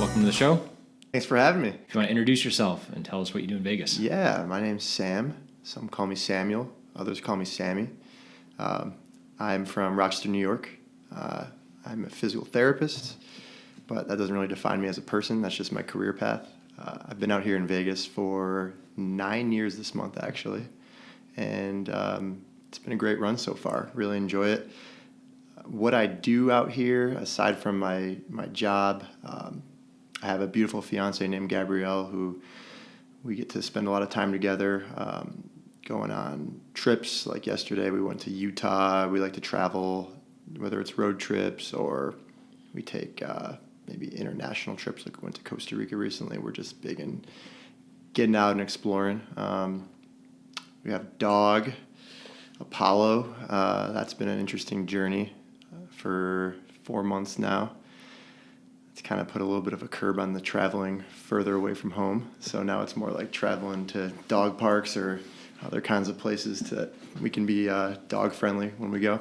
welcome to the show. Thanks for having me. If you want to introduce yourself and tell us what you do in Vegas. Yeah, my name's Sam. Some call me Samuel. Others call me Sammy. I'm from Rochester, New York. I'm a physical therapist, but that doesn't really define me as a person. That's just my career path. I've been out here in Vegas for 9 years this month, actually, and it's been a great run so far. Really enjoy it. What I do out here, aside from my job, I have a beautiful fiance named Gabrielle who we get to spend a lot of time together, going on trips. Like yesterday, we went to Utah. We like to travel, whether it's road trips or we take maybe international trips. Like we went to Costa Rica recently. We're just big in getting out and exploring. We have a dog, Apollo. That's been an interesting journey for 4 months now. It's kind of put a little bit of a curb on the traveling further away from home. So now it's more like traveling to dog parks or other kinds of places that we can be dog friendly when we go.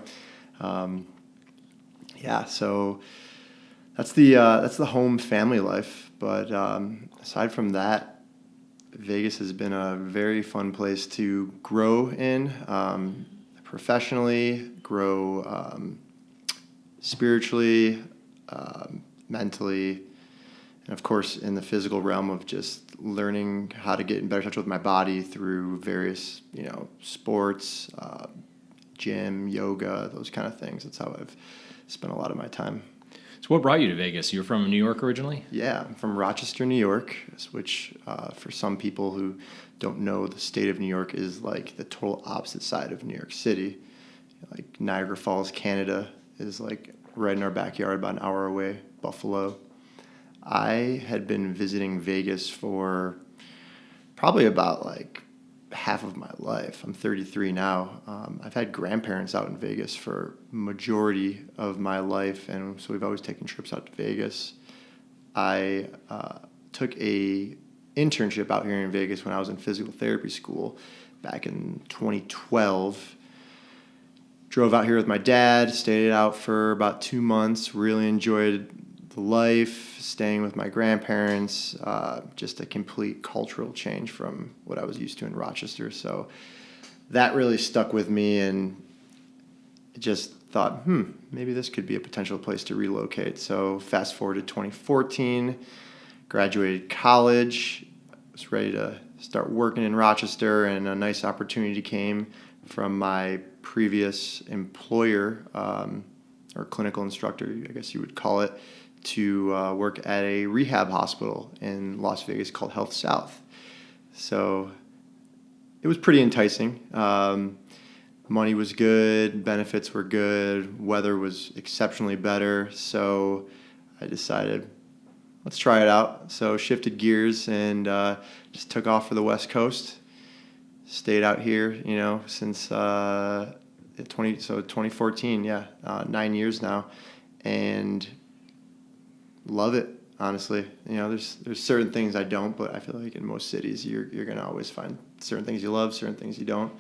So that's the home family life. But aside from that, Vegas has been a very fun place to grow in, professionally, grow spiritually, mentally, and of course in the physical realm of just learning how to get in better touch with my body through various, sports, gym, yoga, those kind of things. That's how I've spent a lot of my time. So what brought you to Vegas? You're from New York originally? Yeah, I'm from Rochester, New York, which for some people who don't know, the state of New York is like the total opposite side of New York City. Like Niagara Falls, Canada is like right in our backyard, about an hour away, Buffalo. I had been visiting Vegas for probably about like half of my life. I'm 33 now. I've had grandparents out in Vegas for majority of my life, and so we've always taken trips out to Vegas. I took a internship out here in Vegas when I was in physical therapy school back in 2012. Drove out here with my dad, stayed out for about 2 months, really enjoyed the life, staying with my grandparents, just a complete cultural change from what I was used to in Rochester. So that really stuck with me, and just thought, maybe this could be a potential place to relocate. So fast forward to 2014, graduated college, was ready to start working in Rochester, and a nice opportunity came from my previous employer, or clinical instructor, I guess you would call it, to work at a rehab hospital in Las Vegas called Health South. So it was pretty enticing. Money was good, benefits were good, weather was exceptionally better. So I decided, let's try it out. So shifted gears and just took off for the West Coast. Stayed out here, since 2014, 9 years now, and love it, honestly. There's certain things I don't, but I feel like in most cities you're gonna always find certain things you love, certain things you don't.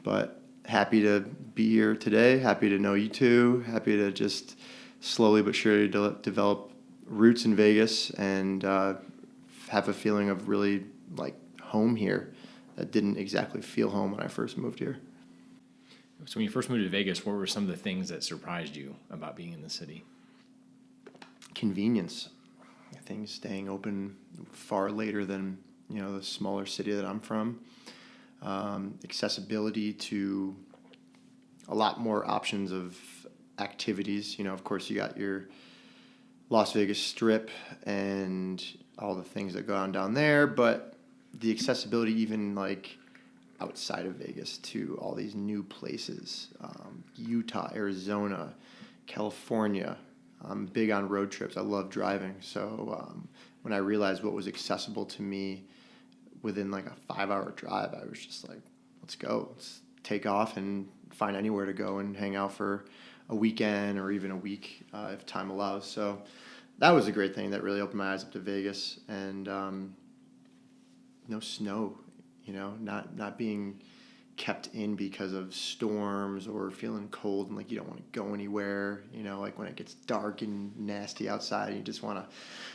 But happy to be here today, happy to know you two, happy to just slowly but surely develop roots in Vegas and have a feeling of really like home here. That didn't exactly feel home when I first moved here. So when you first moved to Vegas, what were some of the things that surprised you about being in the city? Convenience. Things staying open far later than, the smaller city that I'm from. Accessibility to a lot more options of activities. Of course, you got your Las Vegas Strip and all the things that go on down there, but the accessibility even like outside of Vegas to all these new places, Utah, Arizona, California. I'm big on road trips. I love driving. So when I realized what was accessible to me within like a 5-hour drive, I was just like, let's go. Let's take off and find anywhere to go and hang out for a weekend or even a week if time allows. So that was a great thing that really opened my eyes up to Vegas. And no snow, not being kept in because of storms or feeling cold and like you don't want to go anywhere, you know, like when it gets dark and nasty outside and you just want to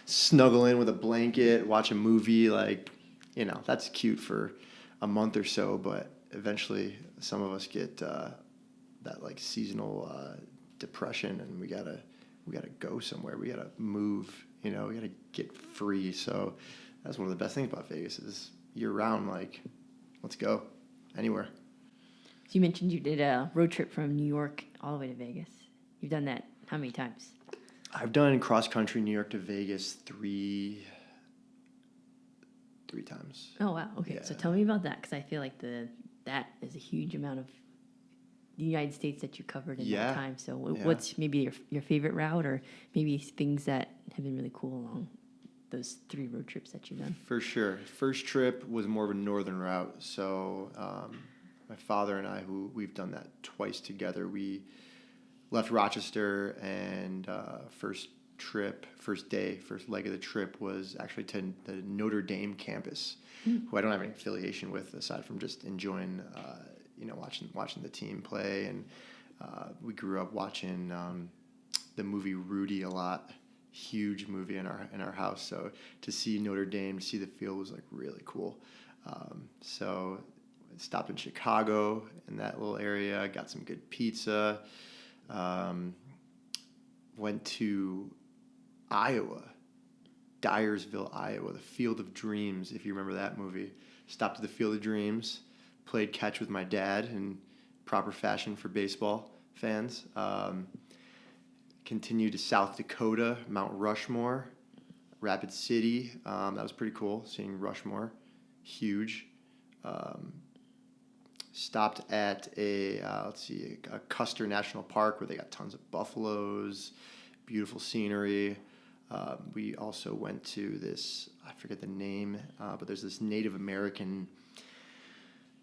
snuggle in with a blanket, watch a movie, like, you know, that's cute for a month or so, but eventually some of us get that like seasonal depression, and we gotta go somewhere, we gotta move, you know, we gotta get free. So that's one of the best things about Vegas is year round, like, let's go anywhere. So you mentioned you did a road trip from New York all the way to Vegas. You've done that how many times? I've done cross country New York to Vegas three times. Oh, wow. Okay. So Yeah. tell me about that, because I feel like that is a huge amount of the United States that you covered in Yeah. that time. So Yeah. what's maybe your favorite route, or maybe things that have been really cool along those 3 road trips that you've done? For sure. First trip was more of a northern route. So my father and I, who we've done that twice together, we left Rochester, and first leg of the trip was actually to the Notre Dame campus, who I don't have any affiliation with aside from just enjoying, watching the team play. And we grew up watching the movie Rudy a lot. Huge movie in our house. So to see Notre Dame, to see the field was like really cool. So I stopped in Chicago in that little area, got some good pizza. Went to Iowa, Dyersville, Iowa, the Field of Dreams, if you remember that movie. Stopped at the Field of Dreams, played catch with my dad in proper fashion for baseball fans. Continued to South Dakota, Mount Rushmore, Rapid City. That was pretty cool, seeing Rushmore. Huge. Stopped at a Custer National Park where they got tons of buffaloes, beautiful scenery. We also went to this, I forget the name, but there's this Native American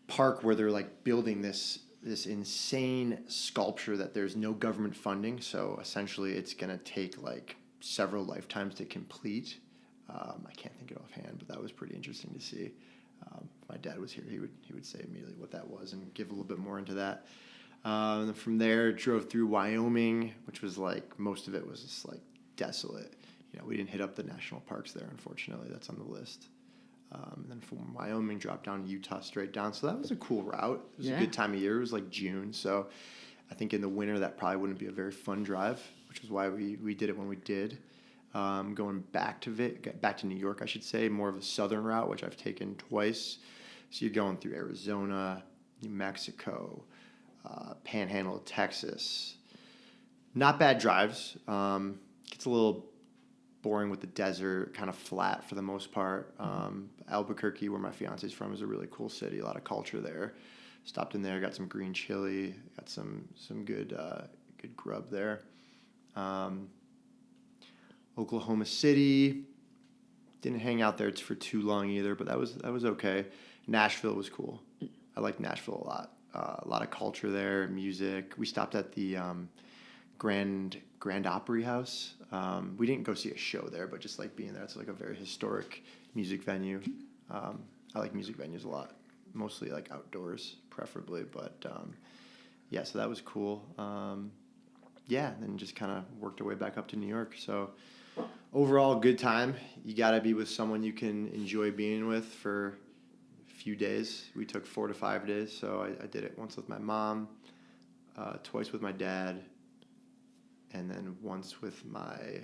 park where they're like building this insane sculpture that there's no government funding. So essentially it's going to take like several lifetimes to complete. I can't think it offhand, but that was pretty interesting to see. If my dad was here, he would say immediately what that was and give a little bit more into that. And then from there, drove through Wyoming, which was like, most of it was just like desolate. You know, we didn't hit up the national parks there, unfortunately. That's on the list. And then from Wyoming, dropped down to Utah straight down. So that was a cool route. It was a good time of year. It was like June. So I think in the winter, that probably wouldn't be a very fun drive, which is why we did it when we did. Going back to New York, I should say, more of a southern route, which I've taken twice. So you're going through Arizona, New Mexico, Panhandle of Texas. Not bad drives. Gets a little boring with the desert, kind of flat for the most part. Albuquerque, where my fiance's from, is a really cool city. A lot of culture there. Stopped in there, got some green chili, got some good grub there. Oklahoma City, didn't hang out there for too long either, but that was okay. Nashville was cool. I liked Nashville a lot. A lot of culture there, music. We stopped at the Grand Opry House. We didn't go see a show there, but just like being there, it's like a very historic music venue. I like music venues a lot, mostly like outdoors, preferably. But so that was cool. And then just kind of worked our way back up to New York. So overall, good time. You got to be with someone you can enjoy being with for a few days. We took 4 to 5 days, so I did it once with my mom, twice with my dad, and then once with my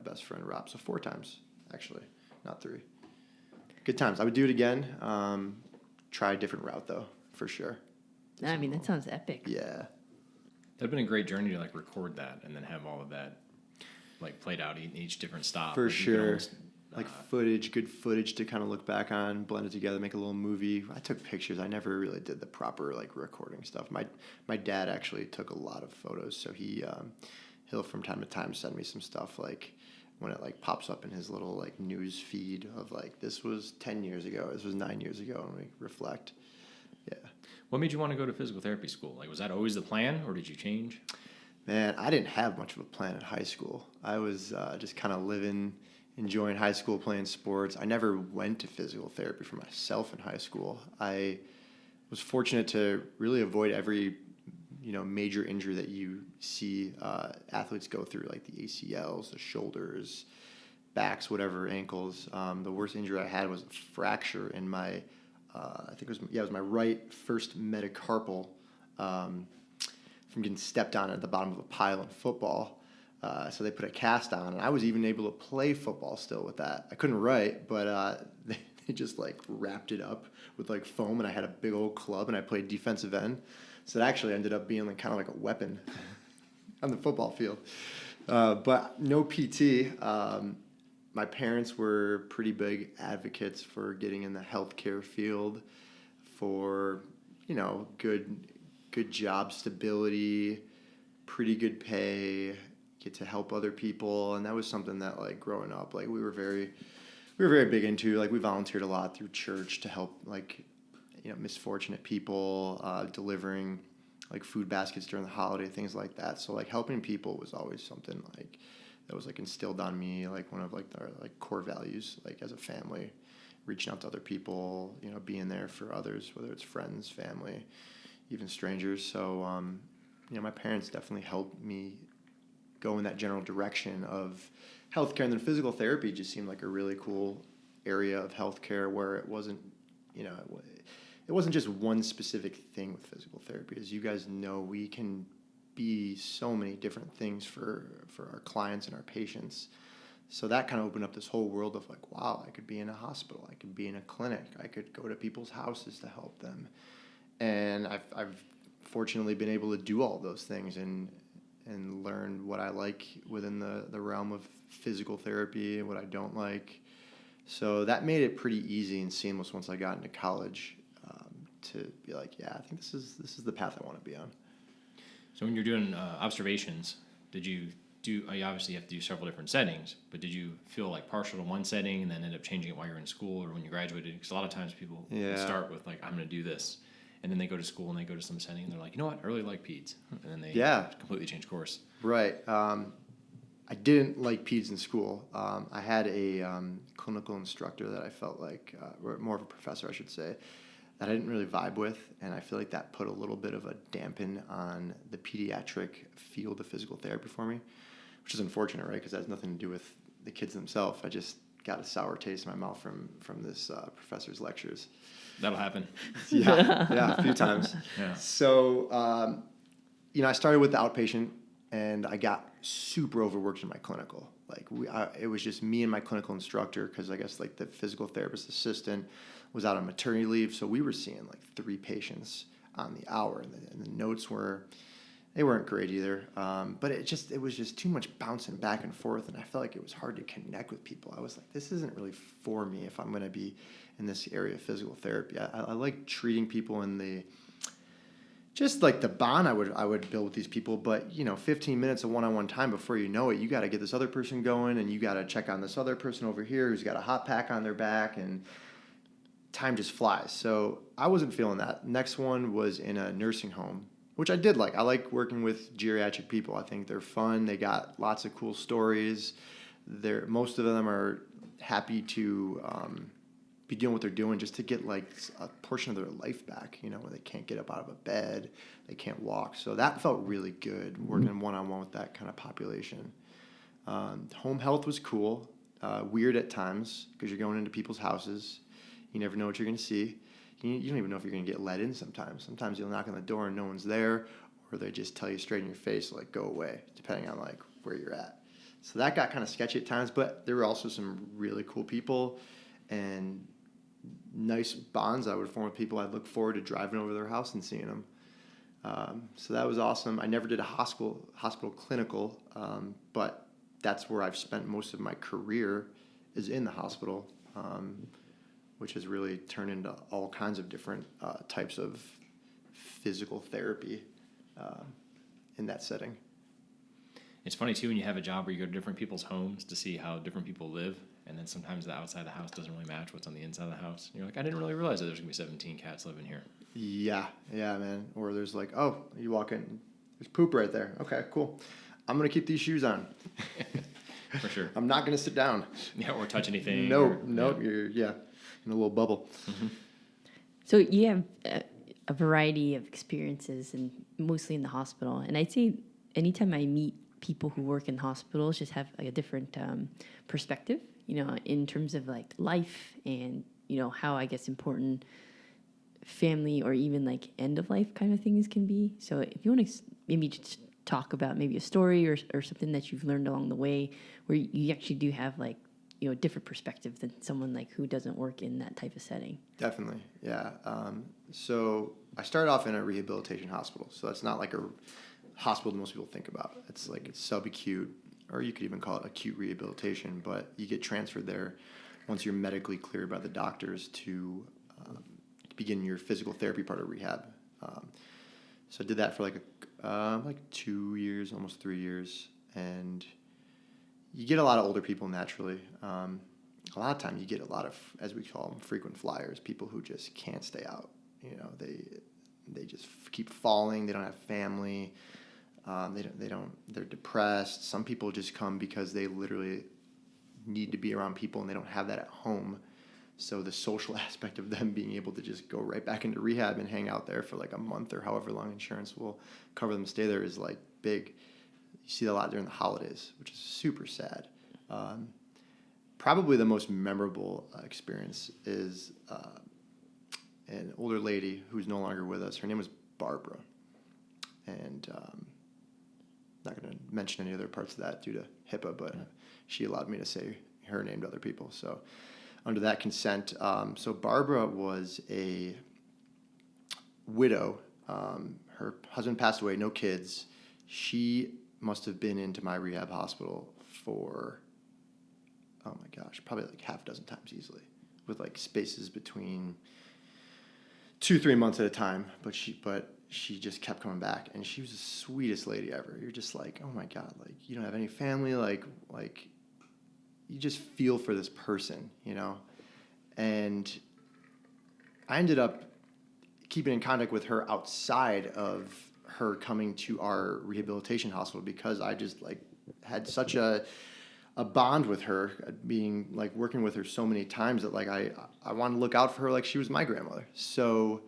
best friend Rob. So 4 times, actually, not 3. Good times. I would do it again. Try a different route though, for sure. I mean, that sounds epic. Yeah. That'd been a great journey to like record that and then have all of that like played out in each different stop. For Like, you could sure. almost, Good footage to kind of look back on, blend it together, make a little movie. I took pictures. I never really did the proper like recording stuff. My dad actually took a lot of photos, so he'll from time to time send me some stuff like when it like pops up in his little like news feed of like, this was 10 years ago, this was 9 years ago, and we reflect. Yeah. What made you want to go to physical therapy school? Like, was that always the plan, or did you change? Man, I didn't have much of a plan in high school. I was just kind of enjoying high school, playing sports. I never went to physical therapy for myself in high school. I was fortunate to really avoid every, major injury that you see athletes go through, like the ACLs, the shoulders, backs, whatever, ankles. The worst injury I had was a fracture in my, I think it was my right first metacarpal from getting stepped on at the bottom of a pile in football. So they put a cast on, and I was even able to play football still with that. I couldn't write, but they just like wrapped it up with like foam, and I had a big old club, and I played defensive end. So it actually ended up being like kind of like a weapon on the football field. But no PT. My parents were pretty big advocates for getting in the healthcare field, for good job stability, pretty good pay, get to help other people, and that was something that like growing up, like we were very big into. Like we volunteered a lot through church to help like misfortunate people, delivering like food baskets during the holiday, things like that. So like helping people was always something like that was like instilled on me, like one of like our like core values, like as a family, reaching out to other people, being there for others, whether it's friends, family, even strangers. So my parents definitely helped me go in that general direction of healthcare, and then physical therapy just seemed like a really cool area of healthcare where it wasn't it wasn't just one specific thing with physical therapy. As you guys know, we can be so many different things for our clients and our patients. So that kind of opened up this whole world of like, wow, I could be in a hospital, I could be in a clinic, I could go to people's houses to help them. And I've fortunately been able to do all those things and learn what I like within the realm of physical therapy and what I don't like. So that made it pretty easy and seamless once I got into college, to be like, yeah, I think this is the path I want to be on. So when you're doing observations, did you obviously have to do several different settings, but did you feel like partial to one setting and then end up changing it while you're in school or when you graduated? Because a lot of times people start with like, I'm going to do this, and then they go to school and they go to some setting and they're like, you know what, I really like peds, and then they completely change course. Right. I didn't like peds in school. I had a clinical instructor that I felt like, or more of a professor, I should say, that I didn't really vibe with, and I feel like that put a little bit of a dampen on the pediatric field of physical therapy for me, which is unfortunate, right? Because that has nothing to do with the kids themselves. I just got a sour taste in my mouth from this professor's lectures. That'll happen. Yeah, a few times. Yeah. So, I started with the outpatient, and I got super overworked in my clinical. Like it was just me and my clinical instructor, because I guess like the physical therapist assistant was out on maternity leave, so we were seeing like 3 patients on the hour, and the notes weren't great either. But it was just too much bouncing back and forth, and I felt like it was hard to connect with people. I was like, this isn't really for me if I'm going to be in this area of physical therapy. I like treating people in just like the bond I would build with these people, but 15 minutes of one-on-one time before you know it, you got to get this other person going, and you got to check on this other person over here who's got a hot pack on their back, and time just flies. So I wasn't feeling that. Next one was in a nursing home, which I did like. I like working with geriatric people. I think they're fun. They got lots of cool stories. Most of them are happy to be doing what they're doing just to get like a portion of their life back, where they can't get up out of a bed, they can't walk. So that felt really good, working one-on-one with that kind of population. Home health was cool, weird at times because you're going into people's houses. You never know what you're going to see. You don't even know if you're going to get let in sometimes. Sometimes you'll knock on the door and no one's there, or they just tell you straight in your face, like, go away, depending on like where you're at. So that got kind of sketchy at times, but there were also some really cool people and nice bonds I would form with people. I'd look forward to driving over to their house and seeing them. So that was awesome. I never did a hospital clinical, but that's where I've spent most of my career, is in the hospital, which has really turned into all kinds of different types of physical therapy in that setting. It's funny, too, when you have a job where you go to different people's homes to see how different people live, and then sometimes the outside of the house doesn't really match what's on the inside of the house. You're like, I didn't really realize that there's going to be 17 cats living here. Yeah, man. Or there's like, oh, you walk in, there's poop right there. Okay, cool. I'm going to keep these shoes on. For sure. I'm not going to sit down. Yeah, or touch anything. No, you're in a little bubble. So you have a variety of experiences, and mostly in the hospital. And I'd say anytime I meet people who work in hospitals, just have like a different perspective, in terms of like life and, how I guess important family or even like end of life kind of things can be. So if you want to maybe just talk about maybe a story or something that you've learned along the way where you actually do have like, different perspective than someone like who doesn't work in that type of setting. Definitely, yeah. So I started off in a rehabilitation hospital. So that's not like a hospital that most people think about. It's subacute, or you could even call it acute rehabilitation, but you get transferred there once you're medically cleared by the doctors to begin your physical therapy part of rehab. So I did that for like 2 years, almost 3 years, and you get a lot of older people naturally. A lot of time you get a lot of, as we call them, frequent flyers, people who just can't stay out. They just keep falling. They don't have family. They're depressed. Some people just come because they literally need to be around people and they don't have that at home. So the social aspect of them being able to just go right back into rehab and hang out there for like a month or however long insurance will cover them to stay there is like big. You see that a lot during the holidays, which is super sad. Probably the most memorable experience is an older lady who's no longer with us. Her name was Barbara. And not going to mention any other parts of that due to HIPAA, but she allowed me to say her name to other people. So under that consent, so Barbara was a widow. Her husband passed away, no kids. She must have been into my rehab hospital for, oh my gosh, probably like half a dozen times easily, with like spaces between 2-3 months at a time. But she just kept coming back, and she was the sweetest lady ever. You're just like, oh my God, like you don't have any family, like you just feel for this person, And I ended up keeping in contact with her outside of her coming to our rehabilitation hospital because I just like had such a bond with her, being like working with her so many times that like I wanted to look out for her like she was my grandmother. So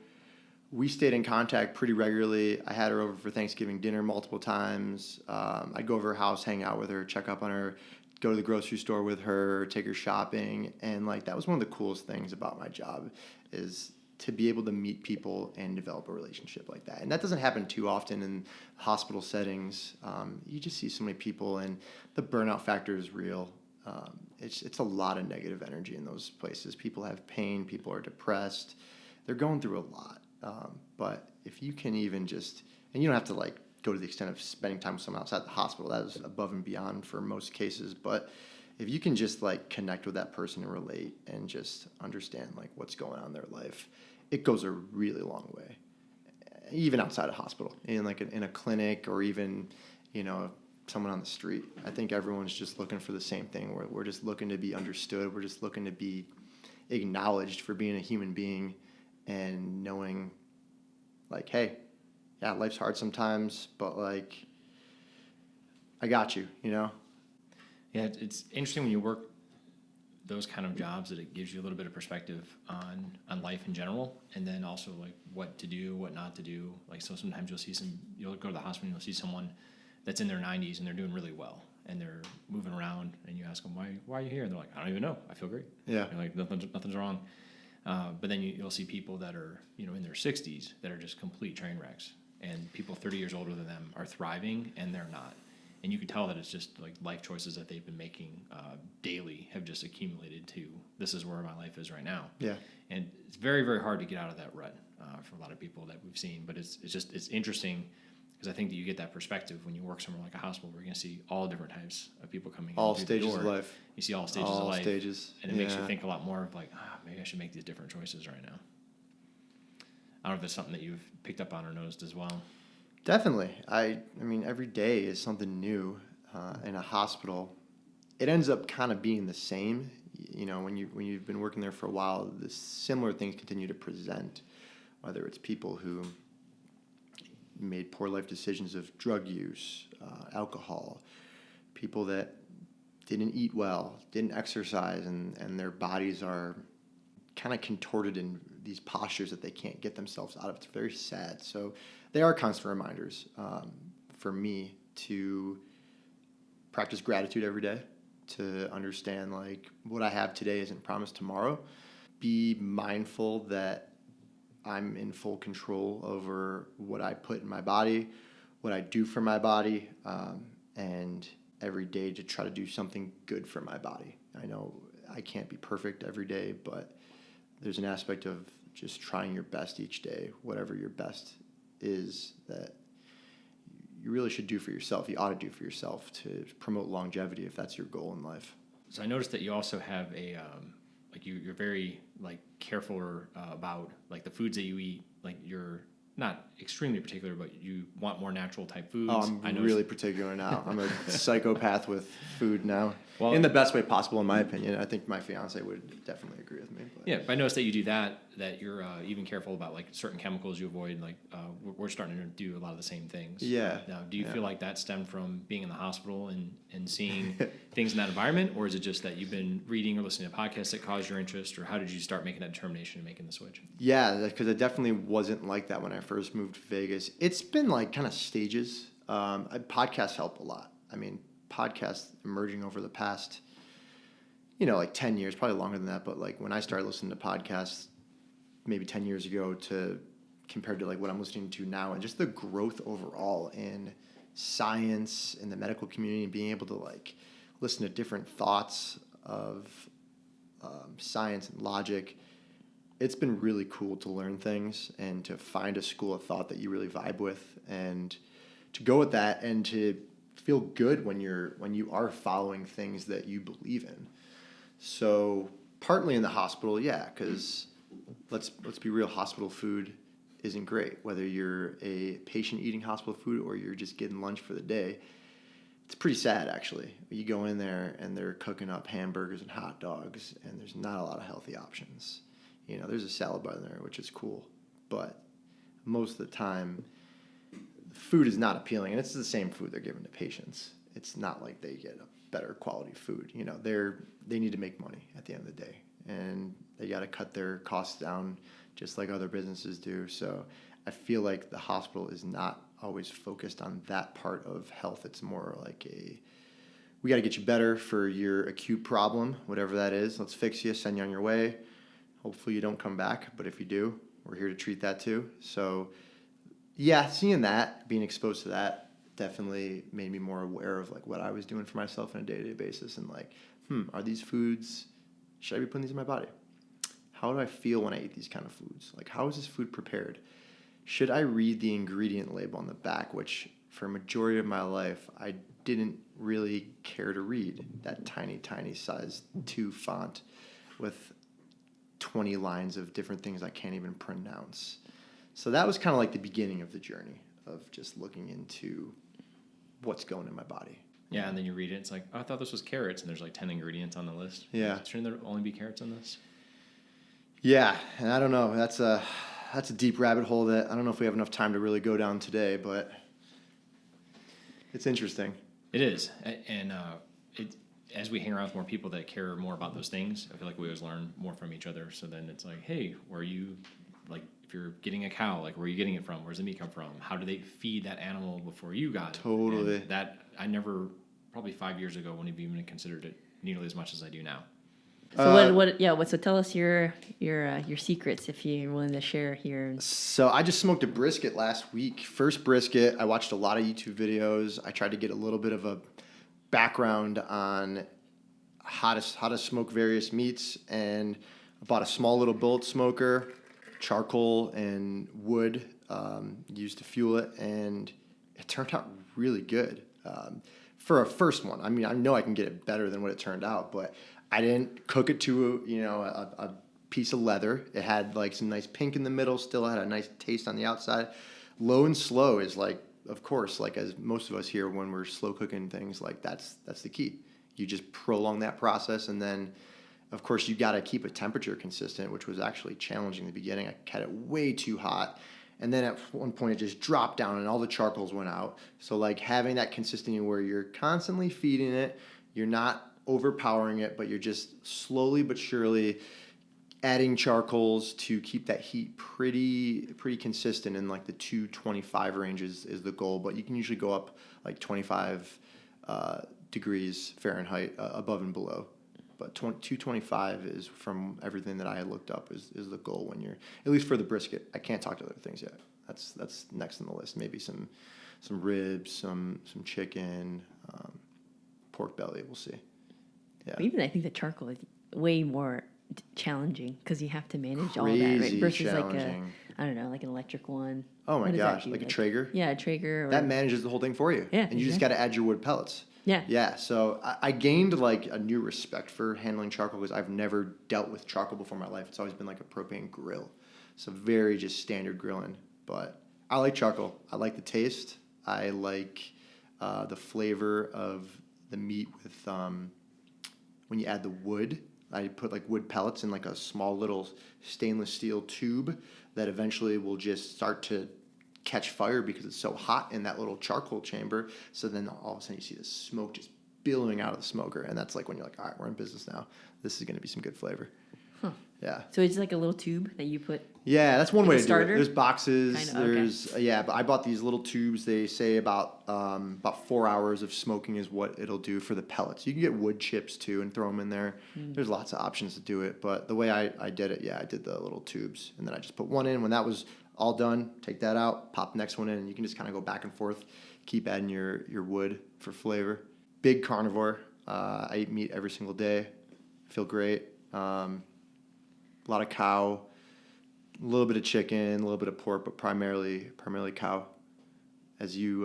we stayed in contact pretty regularly. I had her over for Thanksgiving dinner multiple times. I'd go over her house, hang out with her, check up on her, go to the grocery store with her, take her shopping. And like that was one of the coolest things about my job is to be able to meet people and develop a relationship like that. And that doesn't happen too often in hospital settings. You just see so many people, and the burnout factor is real. It's a lot of negative energy in those places. People have pain. People are depressed. They're going through a lot. But if you can even just, and you don't have to like go to the extent of spending time with someone outside the hospital, that is above and beyond for most cases. But if you can just like connect with that person and relate and just understand like what's going on in their life, it goes a really long way, even outside a hospital, in like in a clinic or even, someone on the street. I think everyone's just looking for the same thing. We're just looking to be understood. We're just looking to be acknowledged for being a human being and knowing like, hey, yeah, life's hard sometimes, but like, I got you, Yeah, it's interesting when you work those kind of jobs that it gives you a little bit of perspective on life in general, and then also like what to do, what not to do. Like, so sometimes you'll go to the hospital and you'll see someone that's in their 90s and they're doing really well and they're moving around, and you ask them, why are you here? And they're like, I don't even know. I feel great. Yeah. You're like, nothing's wrong. But then you'll see people that are, in their 60s that are just complete train wrecks, and people 30 years older than them are thriving and they're not. And you can tell that it's just like life choices that they've been making daily have just accumulated to this is where my life is right now. Yeah. And it's very, very hard to get out of that rut for a lot of people that we've seen. But it's interesting because I think that you get that perspective when you work somewhere like a hospital where you're going to see all different types of people coming all in through stages the door. of life. You see all stages of life. Stages. And it makes you think a lot more of like, maybe I should make these different choices right now. I don't know if that's something that you've picked up on or noticed as well. Definitely. I mean, every day is something new in a hospital. It ends up kind of being the same. When you've been working there for a while, the similar things continue to present, whether it's people who made poor life decisions of drug use, alcohol, people that didn't eat well, didn't exercise, and their bodies are kind of contorted in these postures that they can't get themselves out of. It's very sad. So they are constant reminders for me to practice gratitude every day, to understand like what I have today isn't promised tomorrow. Be mindful that I'm in full control over what I put in my body, what I do for my body, and every day to try to do something good for my body. I know I can't be perfect every day, but there's an aspect of just trying your best each day, whatever your best is that you really should do for yourself. You ought to do for yourself to promote longevity if that's your goal in life. So I noticed that you also have a like you're very like careful about like the foods that you eat. Like you're not extremely particular, but you want more natural type foods. Oh, I'm really particular now. I'm a psychopath with food now, well, in the best way possible, in my opinion. I think my fiance would definitely agree with me. But. Yeah, but I noticed that you do that you're even careful about like certain chemicals you avoid. Like we're starting to do a lot of the same things. Yeah. Now, do you feel like that stemmed from being in the hospital and seeing things in that environment, or is it just that you've been reading or listening to podcasts that caused your interest, or how did you start making that determination and making the switch? Yeah, because it definitely wasn't like that when I first moved to Vegas. It's been like kind of stages. Podcasts help a lot. I mean, podcasts emerging over the past, like 10 years, probably longer than that. But like when I started listening to podcasts maybe 10 years ago to compared to like what I'm listening to now, and just the growth overall in science in the medical community and being able to like listen to different thoughts of science and logic. It's been really cool to learn things and to find a school of thought that you really vibe with, and to go with that and to feel good when you are following things that you believe in. So partly in the hospital, yeah, because let's be real, hospital food isn't great. Whether you're a patient eating hospital food or you're just getting lunch for the day, it's pretty sad actually. You go in there and they're cooking up hamburgers and hot dogs, and there's not a lot of healthy options. There's a salad bar in there, which is cool, but most of the time, food is not appealing, and it's the same food they're giving to patients. It's not like they get a better quality food. They need to make money at the end of the day, and they got to cut their costs down just like other businesses do. So I feel like the hospital is not always focused on that part of health. It's more like we got to get you better for your acute problem, whatever that is. Let's fix you, send you on your way. Hopefully you don't come back, but if you do, we're here to treat that too. So yeah, seeing that, being exposed to that definitely made me more aware of like what I was doing for myself on a day-to-day basis, and like, are these foods, should I be putting these in my body? How do I feel when I eat these kind of foods? Like, how is this food prepared? Should I read the ingredient label on the back, which for a majority of my life, I didn't really care to read that tiny, tiny size 2 font with 20 lines of different things I can't even pronounce. So that was kind of like the beginning of the journey of just looking into what's going in my body. Yeah, and then you read it, it's like, oh, I thought this was carrots, and there's like 10 ingredients on the list. Yeah. Shouldn't there only be carrots on this? Yeah, and I don't know. That's a deep rabbit hole that I don't know if we have enough time to really go down today, but it's interesting. It is, and as we hang around with more people that care more about those things, I feel like we always learn more from each other. So then it's like, hey, where are you, like, if you're getting a cow, like, where are you getting it from? Where's the meat come from? How do they feed that animal before you got it? Totally. And that, I never, probably 5 years ago, wouldn't have even considered it nearly as much as I do now. So so tell us your secrets if you're willing to share here. So I just smoked a brisket last week. First brisket. I watched a lot of YouTube videos. I tried to get a little bit of a background on how to smoke various meats, and I bought a small little billet smoker, charcoal and wood used to fuel it, and it turned out really good for a first one. I mean, I know I can get it better than what it turned out, but I didn't cook it to a piece of leather. It had like some nice pink in the middle, still had a nice taste on the outside. Low and slow is like, of course, like as most of us here when we're slow cooking things, like that's the key. You just prolong that process, and then of course you got to keep a temperature consistent, which was actually challenging in the beginning. I had it way too hot, and then at one point it just dropped down and all the charcoals went out. So like having that consistency where you're constantly feeding it, you're not overpowering it, but you're just slowly but surely adding charcoals to keep that heat pretty consistent in like the 225 range is the goal, but you can usually go up like 25 degrees Fahrenheit above and below. But 225 is, from everything that I had looked up, is the goal when you're, at least for the brisket. I can't talk to other things yet. That's next on the list. Maybe some ribs, some chicken, pork belly. We'll see. Yeah. Even I think the charcoal is way more challenging because you have to manage all that, Crazy right? Versus challenging. I don't know, like an electric one. Oh my What does that gosh, do? like a Traeger? Yeah, a Traeger. That manages the whole thing for you. Yeah, And you just got to add your wood pellets. Yeah. Yeah, so I gained like a new respect for handling charcoal because I've never dealt with charcoal before in my life. It's always been like a propane grill. So very just standard grilling. But I like charcoal. I like the taste. I like the flavor of the meat with when you add the wood. I put like wood pellets in like a small little stainless steel tube that eventually will just start to catch fire because it's so hot in that little charcoal chamber. So then all of a sudden you see the smoke just billowing out of the smoker. And that's like when you're like, all right, we're in business now. This is going to be some good flavor. Huh. Yeah. So it's like a little tube that you put. Yeah, that's one way to do it. starter? There's boxes. Kinda, okay. There's yeah, but I bought these little tubes. They say about 4 hours of smoking is what it'll do for the pellets. You can get wood chips too and throw them in there. There's lots of options to do it, but the way I did it, I did the little tubes, and then I just put one in. When that was all done, take that out, pop the next one in, and you can just kind of go back and forth, keep adding your wood for flavor. Big carnivore. I eat meat every single day. Feel great. A lot of cow, a little bit of chicken, a little bit of pork, but primarily cow, as you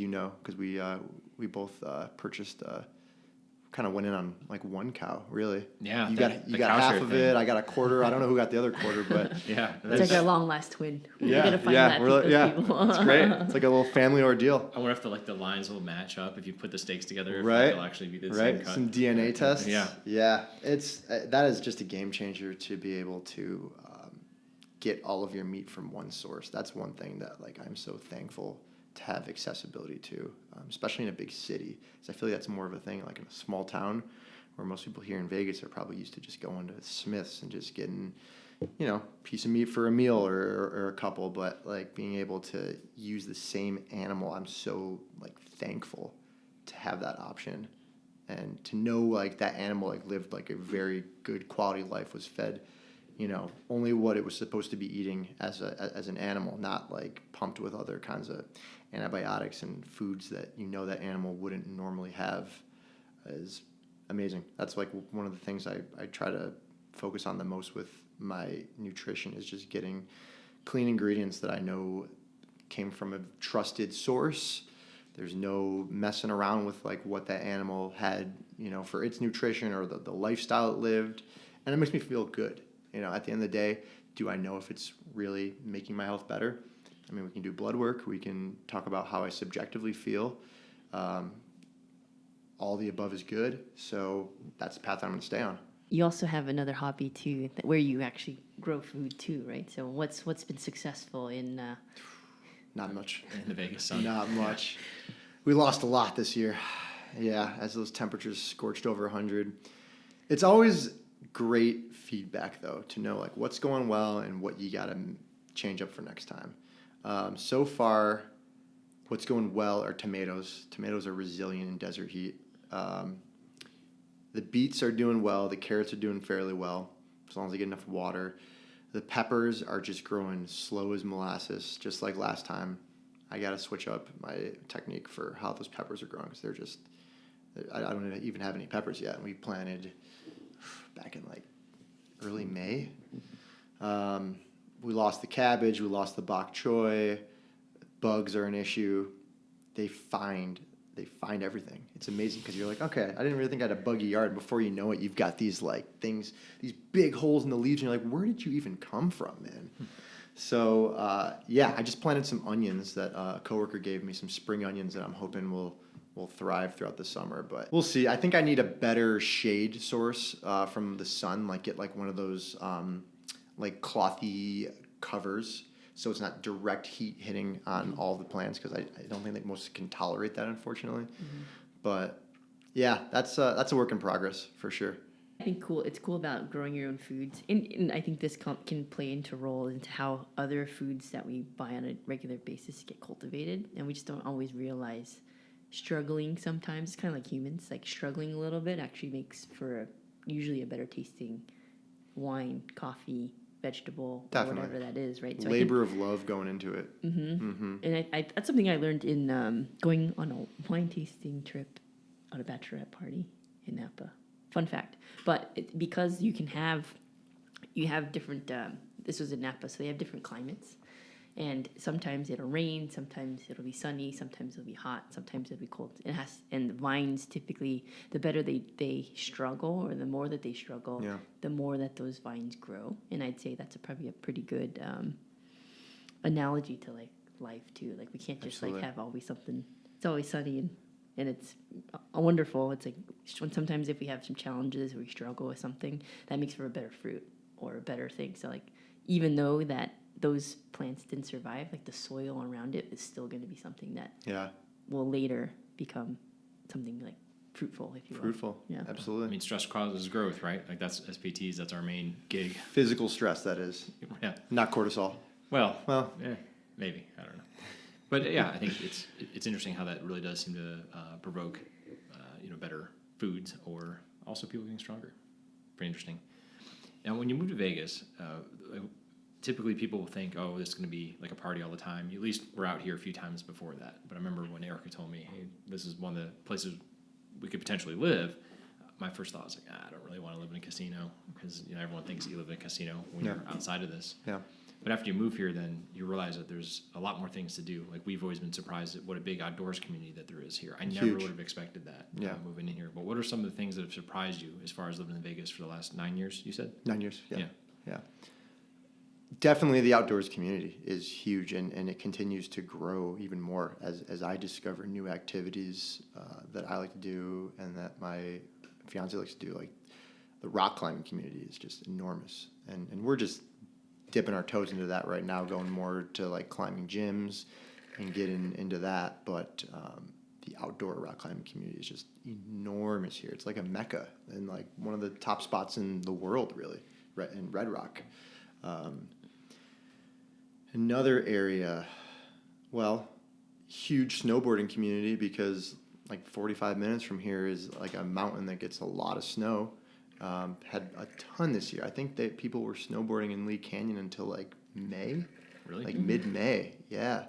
know, because we both purchased. Kind of went in on like one cow, really. Yeah, you got half of it. I got a quarter. I don't know who got the other quarter, but yeah, It's like our long lost twin. We yeah, gotta find that people. It's great. It's like a little family ordeal. I wonder if the lines will match up if you put the steaks together. Right. If they'll actually be the same cut. Some DNA tests. Yeah. It's that is just a game changer to be able to get all of your meat from one source. That's one thing that like I'm so thankful to have accessibility to, especially in a big city. So I feel like that's more of a thing like in a small town where most people here in Vegas are probably used to just going to Smith's and just getting, piece of meat for a meal or a couple, but like being able to use the same animal, I'm so like thankful to have that option and to know like that animal like lived like a very good quality life, was fed only what it was supposed to be eating as an animal, not like pumped with other kinds of antibiotics and foods that that animal wouldn't normally have, is amazing. That's like one of the things I try to focus on the most with my nutrition, is just getting clean ingredients that I know came from a trusted source. There's no messing around with like what that animal had, for its nutrition or the lifestyle it lived. And it makes me feel good. At the end of the day, do I know if it's really making my health better? I mean, we can do blood work. We can talk about how I subjectively feel. All the above is good. So that's the path I'm going to stay on. You also have another hobby too, where you actually grow food too, right? So what's been successful in? Not much. In the Vegas sun. Not much. We lost a lot this year. Yeah, as those temperatures scorched over 100. It's always great feedback though to know like what's going well and what you got to change up for next time. So far, what's going well are tomatoes. Tomatoes are resilient in desert heat. The beets are doing well. The carrots are doing fairly well, as long as they get enough water. The peppers are just growing slow as molasses, just like last time. I got to switch up my technique for how those peppers are growing, because I don't even have any peppers yet. And we planted back in like early May. We lost the cabbage. We lost the bok choy. Bugs are an issue. They find everything. It's amazing because you're like, okay, I didn't really think I had a buggy yard. And before you know it, you've got these like things, these big holes in the leaves, and you're like, where did you even come from, man? So I just planted some onions that a coworker gave me, some spring onions that I'm hoping will thrive throughout the summer. But we'll see. I think I need a better shade source from the sun, like get like one of those like clothy covers, so it's not direct heat hitting on all the plants, because I don't think that most can tolerate that, unfortunately. Mm-hmm. But yeah, that's a work in progress for sure. I think it's cool about growing your own foods. And I think this can play into role into how other foods that we buy on a regular basis get cultivated. And we just don't always realize struggling sometimes. It's kind of like humans, like struggling a little bit actually makes for usually a better tasting wine, coffee, vegetable, Definitely. or whatever that is, right? So Labor of love going into it. and I that's something I learned in going on a wine tasting trip on a bachelorette party in Napa. Fun fact. But because you have different, this was in Napa, so they have different climates. And sometimes it'll rain, sometimes it'll be sunny, sometimes it'll be hot, sometimes it'll be cold. And the vines typically, the better they struggle, or the more that they struggle, the more that those vines grow. And I'd say that's probably a pretty good analogy to like life too. Like we can't just like have always something. It's always sunny and it's wonderful. It's like sometimes if we have some challenges or we struggle with something, that makes for a better fruit or a better thing. So like even though that those plants didn't survive, like the soil around it is still going to be something that will later become something like fruitful, if you will. Fruitful, Yeah, absolutely. I mean, stress causes growth, right? Like that's SPTs. That's our main gig. Physical stress, that is. Yeah. Not cortisol. Well, maybe, I don't know. But yeah, I think it's interesting how that really does seem to provoke, better foods or also people getting stronger. Pretty interesting. Now, when you move to Vegas, typically people will think, oh, this is going to be like a party all the time. At least we're out here a few times before that. But I remember when Erica told me, hey, this is one of the places we could potentially live. My first thought was like, I don't really want to live in a casino because everyone thinks you live in a casino when you're outside of this. Yeah. But after you move here, then you realize that there's a lot more things to do. Like we've always been surprised at what a big outdoors community that there is here. I never would have expected that moving in here. But what are some of the things that have surprised you as far as living in Vegas for the last 9 years, you said? 9 years, yeah. Definitely the outdoors community is huge, and it continues to grow even more as I discover new activities that I like to do and that my fiance likes to do. Like the rock climbing community is just enormous, and we're just dipping our toes into that right now, going more to like climbing gyms and getting into that. But the outdoor rock climbing community is just enormous here. It's like a mecca and like one of the top spots in the world, really, in Red Rock. Another area, huge snowboarding community because like 45 minutes from here is like a mountain that gets a lot of snow. Had a ton this year. I think that people were snowboarding in Lee Canyon until like May. Really? Like mid-May, yeah.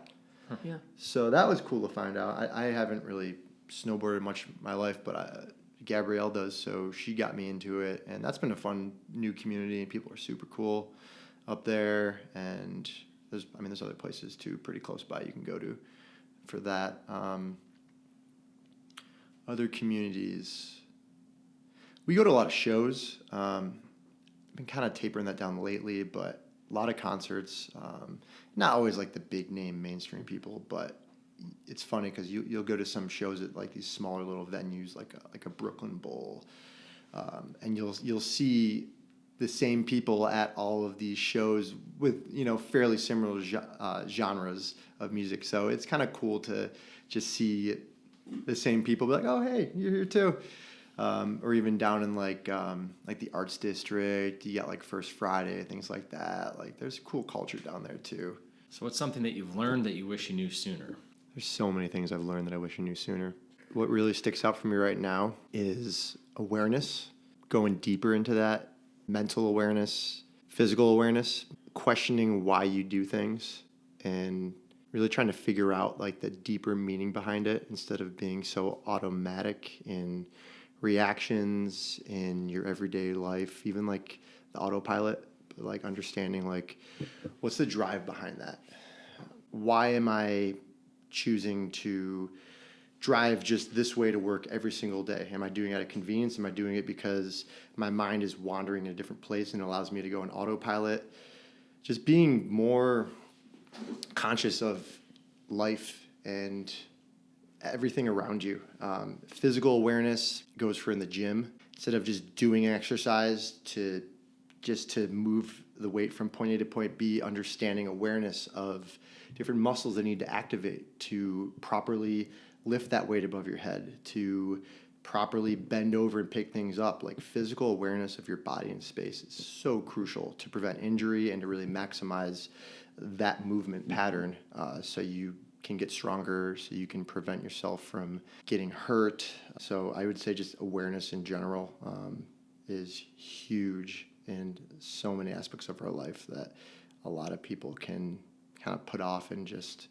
Huh. Yeah. So that was cool to find out. I haven't really snowboarded much in my life, but Gabrielle does, so she got me into it. And that's been a fun new community, and people are super cool up there. And there's other places too pretty close by you can go to for that. Other communities. We go to a lot of shows. I've been kind of tapering that down lately, but a lot of concerts. Not always like the big name mainstream people, but it's funny because you'll go to some shows at like these smaller little venues like a Brooklyn Bowl, and you'll see the same people at all of these shows with fairly similar genres of music. So it's kind of cool to just see the same people be like, oh hey, you're here too. Or even down in like the Arts District, you got like First Friday, things like that. Like there's cool culture down there too. So what's something that you've learned that you wish you knew sooner? There's so many things I've learned that I wish I knew sooner. What really sticks out for me right now is awareness, going deeper into that, mental awareness, physical awareness, questioning why you do things, and really trying to figure out like the deeper meaning behind it instead of being so automatic in reactions in your everyday life, even like the autopilot, but like understanding like what's the drive behind that? Why am I choosing to drive just this way to work every single day? Am I doing it out of convenience? Am I doing it because my mind is wandering in a different place and it allows me to go on autopilot? Just being more conscious of life and everything around you. Physical awareness goes for in the gym. Instead of just doing exercise to move the weight from point A to point B, understanding awareness of different muscles that need to activate to properly lift that weight above your head, to properly bend over and pick things up. Like physical awareness of your body and space is so crucial to prevent injury and to really maximize that movement pattern, so you can get stronger, so you can prevent yourself from getting hurt. So I would say just awareness in general is huge in so many aspects of our life that a lot of people can kind of put off and just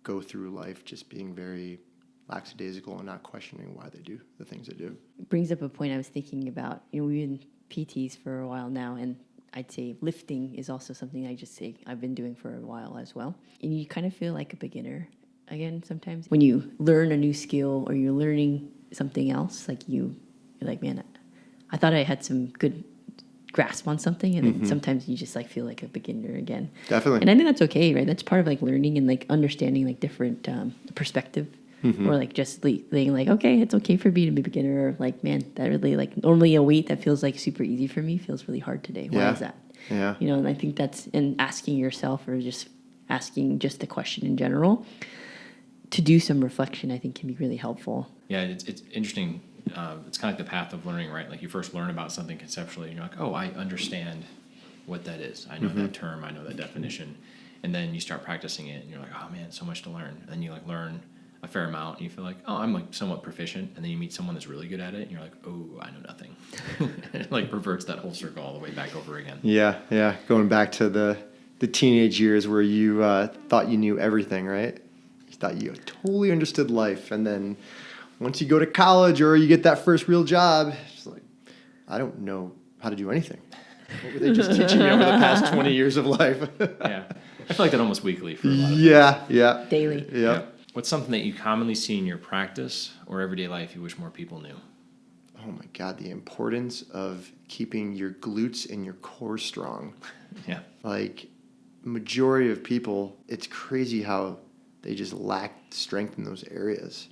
go through life just being very lackadaisical and not questioning why they do the things they do. It brings up a point I was thinking about. You know, we've been PTs for a while now, and I'd say lifting is also something I've been doing for a while as well. And you kind of feel like a beginner again sometimes. When you learn a new skill or you're learning something else, like you're like, man, I thought I had some good grasp on something, and then sometimes you just like feel like a beginner again. Definitely. And I think that's okay, right? That's part of like learning and like understanding like different perspective. Or like just being like, okay, it's okay for me to be a beginner. Or like, man, that really like normally a weight that feels like super easy for me feels really hard today. Why is that? Yeah. You know, and I think that's in asking yourself or just asking just the question in general to do some reflection, I think can be really helpful. Yeah, it's interesting. It's kind of like the path of learning, right? Like you first learn about something conceptually and you're like, oh, I understand what that is. I know that term, I know that definition. And then you start practicing it and you're like, oh man, so much to learn. And then you like learn a fair amount and you feel like, oh, I'm like somewhat proficient. And then you meet someone that's really good at it and you're like, oh, I know nothing. And it like reverts that whole circle all the way back over again. Yeah. Going back to the teenage years where you thought you knew everything, right? You thought you totally understood life. And then once you go to college or you get that first real job, it's like, I don't know how to do anything. What were they just teaching me over the past 20 years of life? Yeah. I feel like that almost weekly for a lot of things. Yeah. Daily. Yeah. What's something that you commonly see in your practice or everyday life you wish more people knew? Oh my God, the importance of keeping your glutes and your core strong. Yeah. Like, majority of people, it's crazy how they just lack strength in those areas.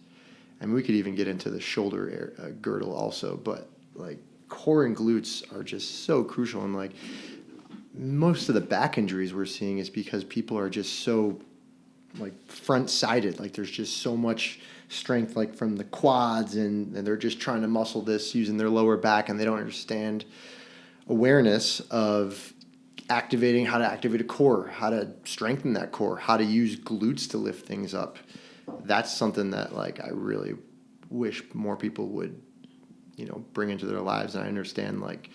I mean, we could even get into the shoulder girdle also, but like core and glutes are just so crucial. And like most of the back injuries we're seeing is because people are just so like front-sided. Like there's just so much strength like from the quads and they're just trying to muscle this using their lower back and they don't understand awareness of how to activate a core, how to strengthen that core, how to use glutes to lift things up. That's something that like I really wish more people would, bring into their lives. And I understand like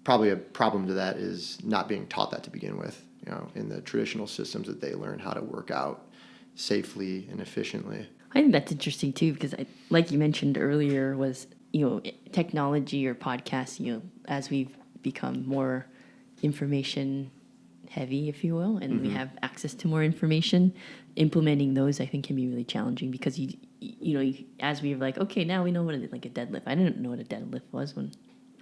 probably a problem to that is not being taught that to begin with, in the traditional systems that they learn how to work out safely and efficiently. I think that's interesting too, because like you mentioned earlier was, technology or podcasts, as we've become more information heavy, if you will, and we have access to more information, implementing those I think can be really challenging because you as we're like, okay, now we know what like a deadlift. I didn't know what a deadlift was when,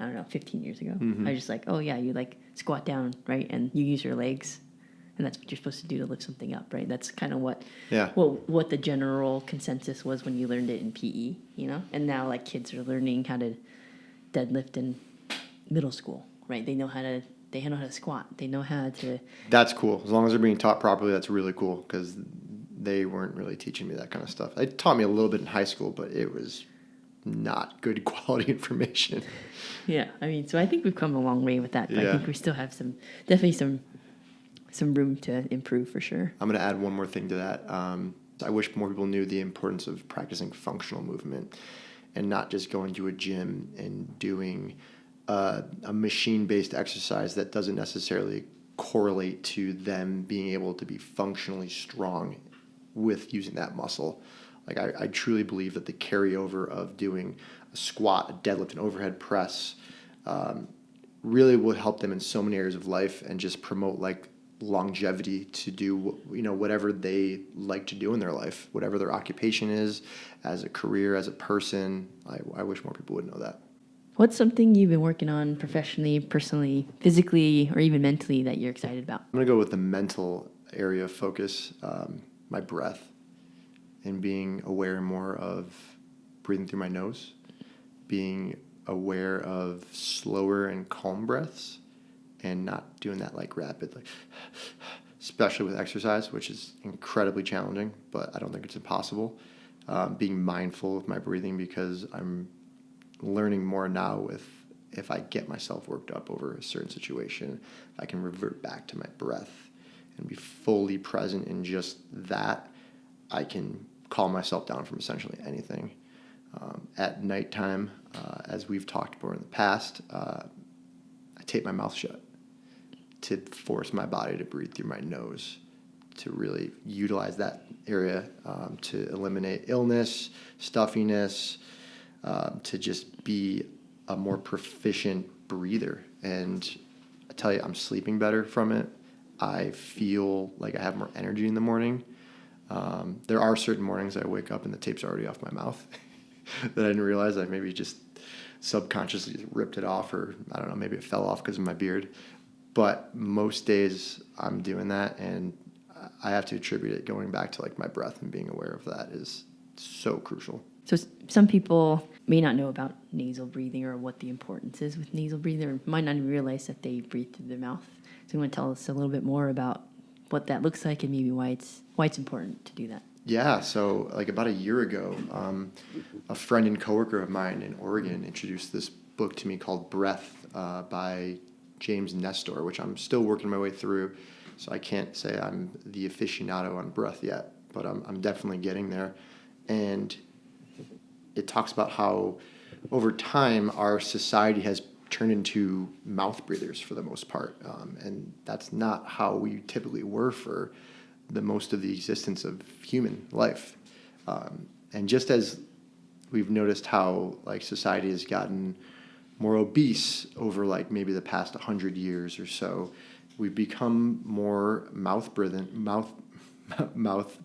I don't know, 15 years ago. I was just like, oh yeah, you like squat down, right? And you use your legs and that's what you're supposed to do to lift something up, right? That's kind of what the general consensus was when you learned it in PE, And now like kids are learning how to deadlift in middle school, right? They know how to squat. They know how to. That's cool. As long as they're being taught properly, that's really cool because they weren't really teaching me that kind of stuff. They taught me a little bit in high school, but it was not good quality information. Yeah, I mean, so I think we've come a long way with that, but I think we still have some room to improve for sure. I'm going to add one more thing to that. I wish more people knew the importance of practicing functional movement and not just going to a gym and doing a machine-based exercise that doesn't necessarily correlate to them being able to be functionally strong with using that muscle. Like I truly believe that the carryover of doing a squat, a deadlift, an overhead press really will help them in so many areas of life and just promote like longevity to do whatever they like to do in their life, whatever their occupation is, as a career, as a person. I wish more people would know that. What's something you've been working on professionally, personally, physically, or even mentally that you're excited about? I'm going to go with the mental area of focus, my breath, and being aware more of breathing through my nose, being aware of slower and calm breaths, and not doing that like rapid, like especially with exercise, which is incredibly challenging, but I don't think it's impossible. Being mindful of my breathing because I'm learning more now with if I get myself worked up over a certain situation, if I can revert back to my breath and be fully present in just that, I can calm myself down from essentially anything. At nighttime, as we've talked about in the past, I tape my mouth shut to force my body to breathe through my nose, to really utilize that area to eliminate illness, stuffiness, to just be a more proficient breather. And I tell you, I'm sleeping better from it. I feel like I have more energy in the morning. There are certain mornings I wake up and the tape's already off my mouth that I didn't realize. I maybe just subconsciously ripped it off, or I don't know, maybe it fell off because of my beard. But most days I'm doing that, and I have to attribute it going back to like my breath, and being aware of that is so crucial. So some people may not know about nasal breathing or what the importance is with nasal breathing, or might not even realize that they breathe through their mouth. So you want to tell us a little bit more about what that looks like and maybe why it's important to do that. Yeah, so like about a year ago, a friend and coworker of mine in Oregon introduced this book to me called Breath by James Nestor, which I'm still working my way through. So I can't say I'm the aficionado on breath yet, but I'm definitely getting there. And it talks about how over time our society has turned into mouth breathers for the most part. And that's not how we typically were for the most of the existence of human life. And just as we've noticed how like society has gotten more obese over like maybe the past 100 years or so, we've become more mouth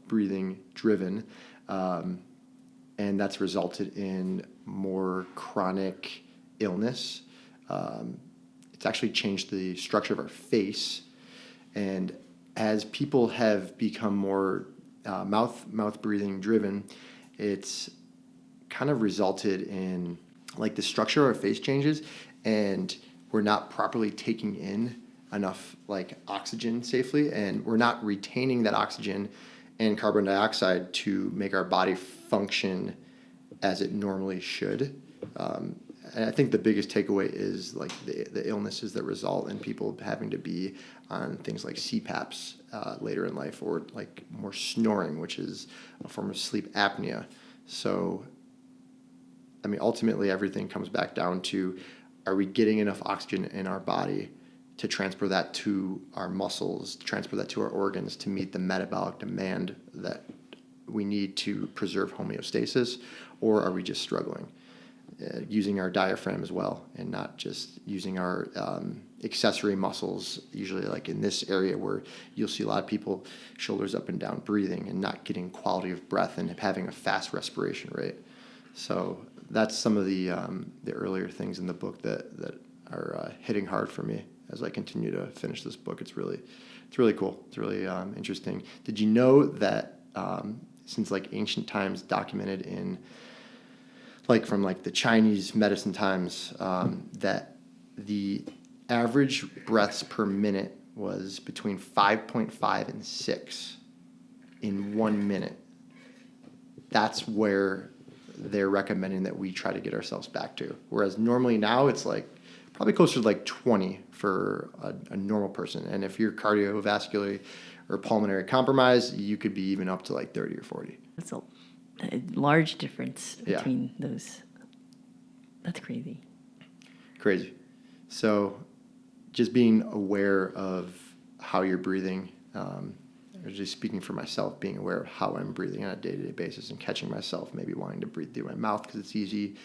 breathing driven, and that's resulted in more chronic illness. It's actually changed the structure of our face, and as people have become more mouth breathing driven, it's kind of resulted in like the structure of our face changes, and we're not properly taking in enough like oxygen safely, and we're not retaining that oxygen and carbon dioxide to make our body function as it normally should. And I think the biggest takeaway is like the illnesses that result in people having to be on things like CPAPs later in life, or like more snoring, which is a form of sleep apnea. So, I mean, ultimately everything comes back down to, are we getting enough oxygen in our body to transfer that to our muscles, to transfer that to our organs, to meet the metabolic demand that we need to preserve homeostasis, or are we just struggling? Using our diaphragm as well, and not just using our accessory muscles, usually like in this area where you'll see a lot of people shoulders up and down breathing and not getting quality of breath and having a fast respiration rate. So that's some of the earlier things in the book that are hitting hard for me as I continue to finish this book. It's really cool. It's really interesting. Did you know that since like ancient times, documented in like from like the Chinese medicine times, that the average breaths per minute was between 5.5 and 6 in 1 minute. That's where they're recommending that we try to get ourselves back to. Whereas normally now it's like probably closer to like 20 for a normal person. And if you're cardiovascular or pulmonary compromised, you could be even up to like 30 or 40. That's a large difference between those. That's crazy. Crazy. So just being aware of how you're breathing, or just speaking for myself, being aware of how I'm breathing on a day-to-day basis and catching myself maybe wanting to breathe through my mouth because it's easy,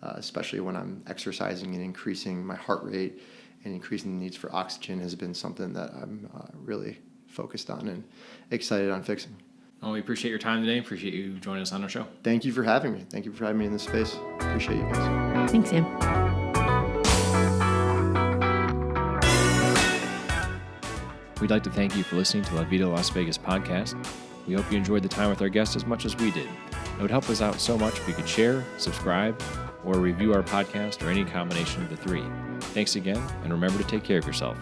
especially when I'm exercising, and increasing my heart rate and increasing the needs for oxygen has been something that I'm really focused on and excited on fixing. Well, we appreciate your time today. Appreciate you joining us on our show. Thank you for having me. Thank you for having me in this space. Appreciate you guys. Thanks, Sam. We'd like to thank you for listening to La Vida Las Vegas podcast. We hope you enjoyed the time with our guests as much as we did. It would help us out so much if you could share, subscribe, or review our podcast, or any combination of the three. Thanks again, and remember to take care of yourself.